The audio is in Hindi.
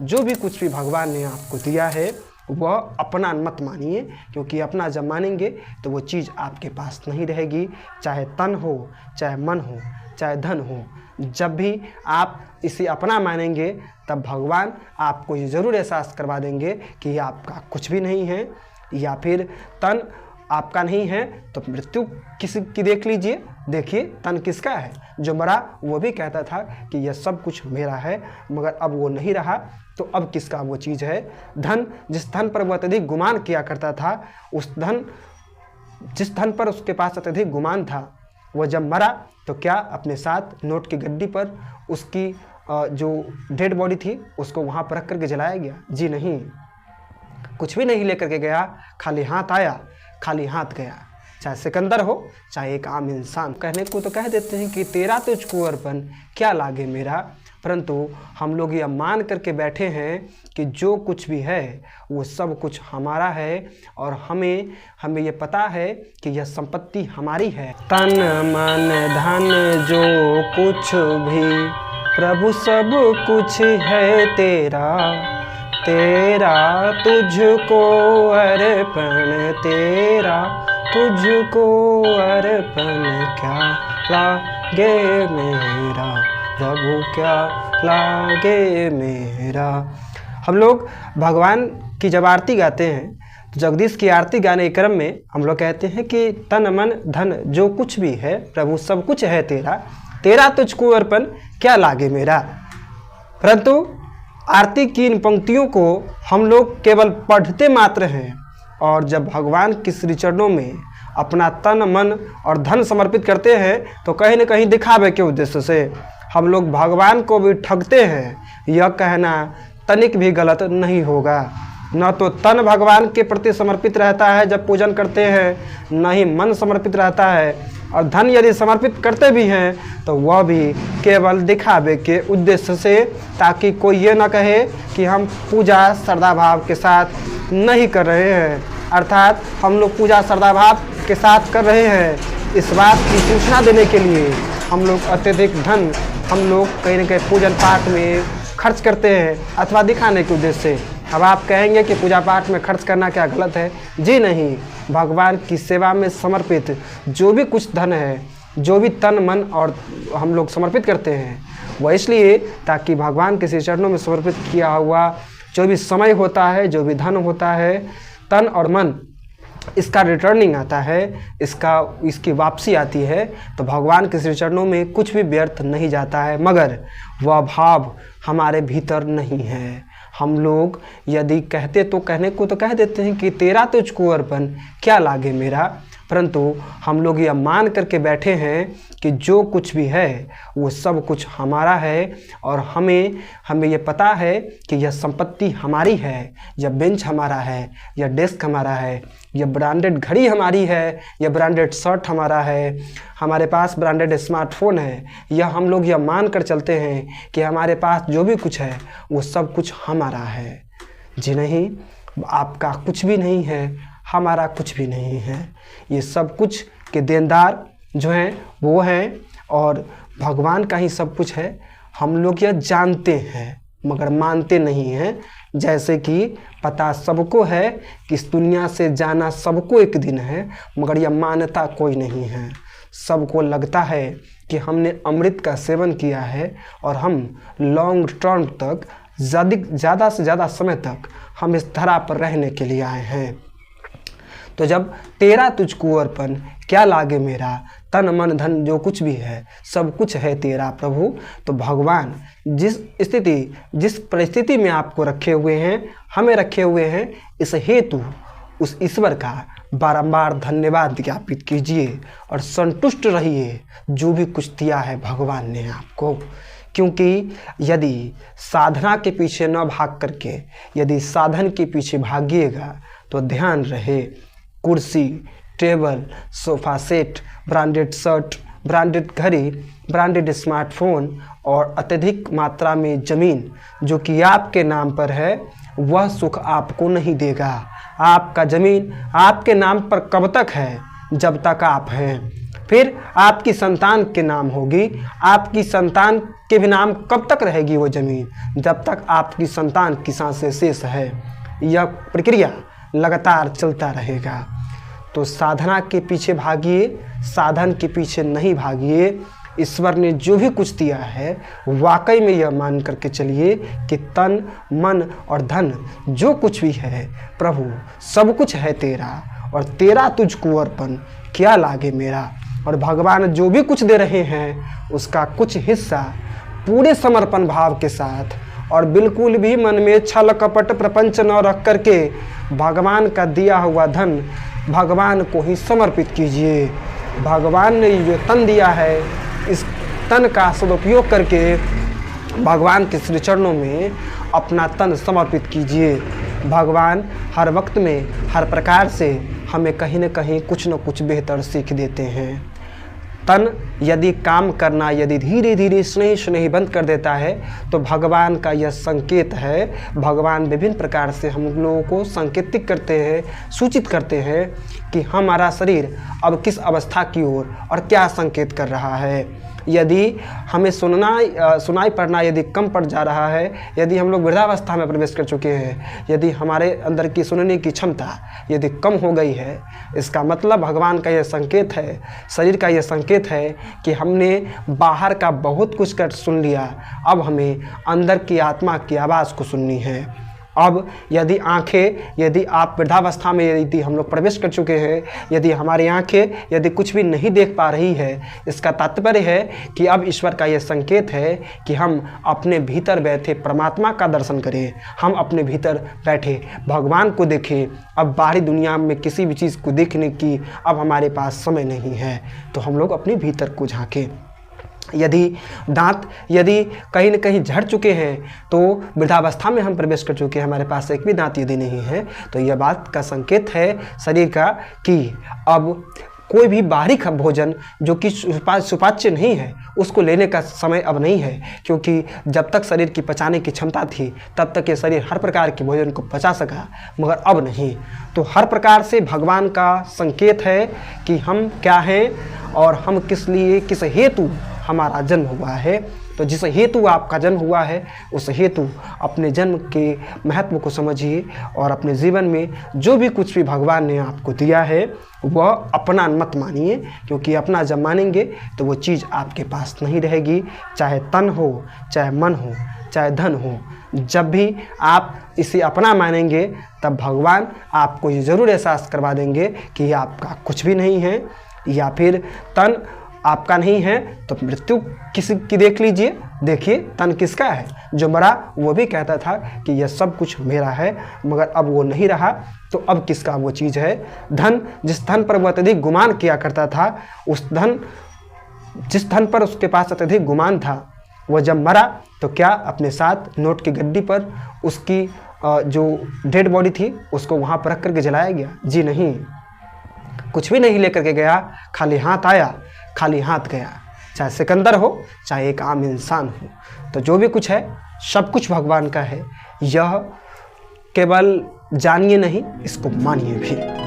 जो भी कुछ भी भगवान ने आपको दिया है वह अपना मत मानिए, क्योंकि अपना जब मानेंगे तो वो चीज़ आपके पास नहीं रहेगी। चाहे तन हो, चाहे मन हो, चाहे धन हो, जब भी आप इसे अपना मानेंगे तब भगवान आपको ये ज़रूर एहसास करवा देंगे कि ये आपका कुछ भी नहीं है, या फिर तन आपका नहीं है तो मृत्यु किसी की देख लीजिए। देखिए तन किसका है, जो मरा वो भी कहता था कि यह सब कुछ मेरा है, मगर अब वो नहीं रहा तो अब किसका वो चीज़ है। धन, जिस धन पर वो अत्यधिक गुमान किया करता था, जिस धन पर उसके पास अत्यधिक गुमान था, वह जब मरा तो क्या अपने साथ नोट की गड्डी पर उसकी जो डेड बॉडी थी उसको वहाँ पर रख करके जलाया गया? जी नहीं, कुछ भी नहीं लेकर के गया, खाली हाथ आया, खाली हाथ गया। चाहे सिकंदर हो, चाहे एक आम इंसान। कहने को तो कह देते हैं कि तेरा तुझको अर्पण क्या लागे मेरा, परंतु हम लोग यह मान करके बैठे हैं कि जो कुछ भी है वो सब कुछ हमारा है, और हमें ये पता है कि यह संपत्ति हमारी है। तन मन धन जो कुछ भी प्रभु सब कुछ है तेरा, तेरा तुझको अर्पण, तेरा तुझको अर्पण क्या लागे मेरा प्रभु, क्या लागे मेरा। हम लोग भगवान की जब आरती गाते हैं तो जगदीश की आरती गाने के क्रम में हम लोग कहते हैं कि तन मन धन जो कुछ भी है प्रभु सब कुछ है तेरा, तेरा तुझको अर्पण क्या लागे मेरा। परंतु आरती की इन पंक्तियों को हम लोग केवल पढ़ते मात्र हैं, और जब भगवान के श्री चरणों में अपना तन मन और धन समर्पित करते हैं तो कहीं न कहीं दिखावे के उद्देश्य से हम लोग भगवान को भी ठगते हैं। यह कहना तनिक भी गलत नहीं होगा। न तो तन भगवान के प्रति समर्पित रहता है जब पूजन करते हैं, न ही मन समर्पित रहता है, और धन यदि समर्पित करते भी हैं तो वह भी केवल दिखावे के उद्देश्य से, ताकि कोई ये न कहे कि हम पूजा श्रद्धा भाव के साथ नहीं कर रहे हैं। अर्थात हम लोग पूजा श्रद्धा भाव के साथ कर रहे हैं, इस बात की सूचना देने के लिए हम लोग अत्यधिक धन हम लोग कहीं न कहीं पूजन पाठ में खर्च करते हैं, अथवा दिखाने के उद्देश्य से। अब आप कहेंगे कि पूजा पाठ में खर्च करना क्या गलत है? जी नहीं, भगवान की सेवा में समर्पित जो भी कुछ धन है, जो भी तन मन और हम लोग समर्पित करते हैं, वह इसलिए ताकि भगवान के श्री चरणों में समर्पित किया हुआ जो भी समय होता है, जो भी धन होता है, तन और मन, इसका रिटर्निंग आता है, इसकी वापसी आती है, तो भगवान के श्री चरणों में कुछ भी व्यर्थ नहीं जाता है। मगर वह भाव हमारे भीतर नहीं है। हम लोग यदि कहते तो कहने को तो कह देते हैं कि तेरा तुझको अर्पण क्या लागे मेरा, परंतु हम लोग यह मान करके बैठे हैं कि जो कुछ भी है वो सब कुछ हमारा है, और हमें ये पता है कि यह संपत्ति हमारी है, यह बेंच हमारा है, यह डेस्क हमारा है, यह ब्रांडेड घड़ी हमारी है, यह ब्रांडेड शर्ट हमारा है, हमारे पास ब्रांडेड स्मार्टफोन है। यह हम लोग यह मान कर चलते हैं कि हमारे पास जो भी कुछ है वो सब कुछ हमारा है। जी नहीं, आपका कुछ भी नहीं है, हमारा कुछ भी नहीं है। ये सब कुछ के देनदार जो हैं वो हैं, और भगवान का ही सब कुछ है। हम लोग यह जानते हैं मगर मानते नहीं हैं। जैसे कि पता सबको है कि इस दुनिया से जाना सबको एक दिन है, मगर यह मानता कोई नहीं है। सबको लगता है कि हमने अमृत का सेवन किया है और हम लॉन्ग टर्म तक ज़्यादा से ज़्यादा समय तक हम इस धरा पर रहने के लिए आए हैं। तो जब तेरा तुझको अर्पण क्या लागे मेरा, तन मन धन जो कुछ भी है सब कुछ है तेरा प्रभु, तो भगवान जिस परिस्थिति में आपको रखे हुए हैं, हमें रखे हुए हैं, इस हेतु उस ईश्वर का बारंबार धन्यवाद ज्ञापित कीजिए और संतुष्ट रहिए जो भी कुछ दिया है भगवान ने आपको। क्योंकि यदि साधना के पीछे न भाग करके यदि साधन के पीछे भागिएगा तो ध्यान रहे, कुर्सी, table, sofa set, branded shirt, branded घड़ी, ब्रांडेड स्मार्टफोन और अत्यधिक मात्रा में ज़मीन जो कि आपके नाम पर है, वह सुख आपको नहीं देगा। आपका ज़मीन आपके नाम पर कब तक है? जब तक आप हैं। फिर आपकी संतान के नाम होगी, आपकी संतान के भी नाम कब तक रहेगी वो ज़मीन? जब तक आपकी संतान की सांसें शेष है। यह प्रक्रिया लगातार चलता रहेगा। तो साधना के पीछे भागिए, साधन के पीछे नहीं भागिए। ईश्वर ने जो भी कुछ दिया है वाकई में यह मान करके चलिए कि तन मन और धन जो कुछ भी है प्रभु सब कुछ है तेरा, और तेरा तुझको अर्पण क्या लागे मेरा। और भगवान जो भी कुछ दे रहे हैं उसका कुछ हिस्सा पूरे समर्पण भाव के साथ और बिल्कुल भी मन में छल कपट प्रपंच न रख करके भगवान का दिया हुआ धन भगवान को ही समर्पित कीजिए। भगवान ने जो तन दिया है इस तन का सदुपयोग करके भगवान के श्री चरणों में अपना तन समर्पित कीजिए। भगवान हर वक्त में हर प्रकार से हमें कहीं न कहीं कुछ न कुछ बेहतर सीख देते हैं। तन यदि काम करना यदि धीरे धीरे स्नेह स्नेह बंद कर देता है तो भगवान का यह संकेत है। भगवान विभिन्न प्रकार से हम लोगों को संकेतिक करते हैं, सूचित करते हैं कि हमारा शरीर अब किस अवस्था की ओर और क्या संकेत कर रहा है। यदि हमें सुनाई पड़ना यदि कम पड़ जा रहा है, यदि हम लोग वृद्धावस्था में प्रवेश कर चुके हैं, यदि हमारे अंदर की सुनने की क्षमता यदि कम हो गई है, इसका मतलब भगवान का यह संकेत है, शरीर का यह संकेत है कि हमने बाहर का बहुत कुछ कर सुन लिया, अब हमें अंदर की आत्मा की आवाज़ को सुननी है। अब यदि आंखें यदि आप वृद्धावस्था में यदि हम लोग प्रवेश कर चुके हैं, यदि हमारी आंखें यदि कुछ भी नहीं देख पा रही है, इसका तात्पर्य है कि अब ईश्वर का यह संकेत है कि हम अपने भीतर बैठे परमात्मा का दर्शन करें, हम अपने भीतर बैठे भगवान को देखें। अब बाहरी दुनिया में किसी भी चीज़ को देखने की अब हमारे पास समय नहीं है, तो हम लोग अपने भीतर को झांकें। यदि दांत यदि कहीं न कहीं झड़ चुके हैं, तो वृद्धावस्था में हम प्रवेश कर चुके हैं, हमारे पास एक भी दांत यदि नहीं है, तो यह बात का संकेत है शरीर का कि अब कोई भी बाहरी भोजन जो कि सुपाच्य नहीं है उसको लेने का समय अब नहीं है। क्योंकि जब तक शरीर की पचाने की क्षमता थी तब तक ये शरीर हर प्रकार के भोजन को पचा सका, मगर अब नहीं। तो हर प्रकार से भगवान का संकेत है कि हम क्या हैं और हम किस लिए किस हेतु हमारा जन्म हुआ है। तो जिस हेतु आपका जन्म हुआ है उस हेतु अपने जन्म के महत्व को समझिए और अपने जीवन में जो भी कुछ भी भगवान ने आपको दिया है वह अपना मत मानिए, क्योंकि अपना जब मानेंगे तो वो चीज़ आपके पास नहीं रहेगी। चाहे तन हो, चाहे मन हो, चाहे धन हो, जब भी आप इसे अपना मानेंगे तब भगवान आपको ये ज़रूर एहसास करवा देंगे कि ये आपका कुछ भी नहीं है। या फिर तन आपका नहीं है तो मृत्यु किसी की देख लीजिए, देखिए तन किसका है। जो मरा वो भी कहता था कि यह सब कुछ मेरा है, मगर अब वो नहीं रहा, तो अब किसका वो चीज़ है। धन, जिस धन पर वो अत्यधिक गुमान किया करता था, जिस धन पर उसके पास अत्यधिक गुमान था, वह जब मरा तो क्या अपने साथ नोट की गड्डी पर उसकी जो डेड बॉडी थी उसको वहाँ पर रख करके जलाया गया? जी नहीं, कुछ भी नहीं लेकर के गया, खाली हाथ आया, खाली हाथ गया। चाहे सिकंदर हो, चाहे एक आम इंसान हो, तो जो भी कुछ है सब कुछ भगवान का है। यह केवल जानिए नहीं, इसको मानिए भी।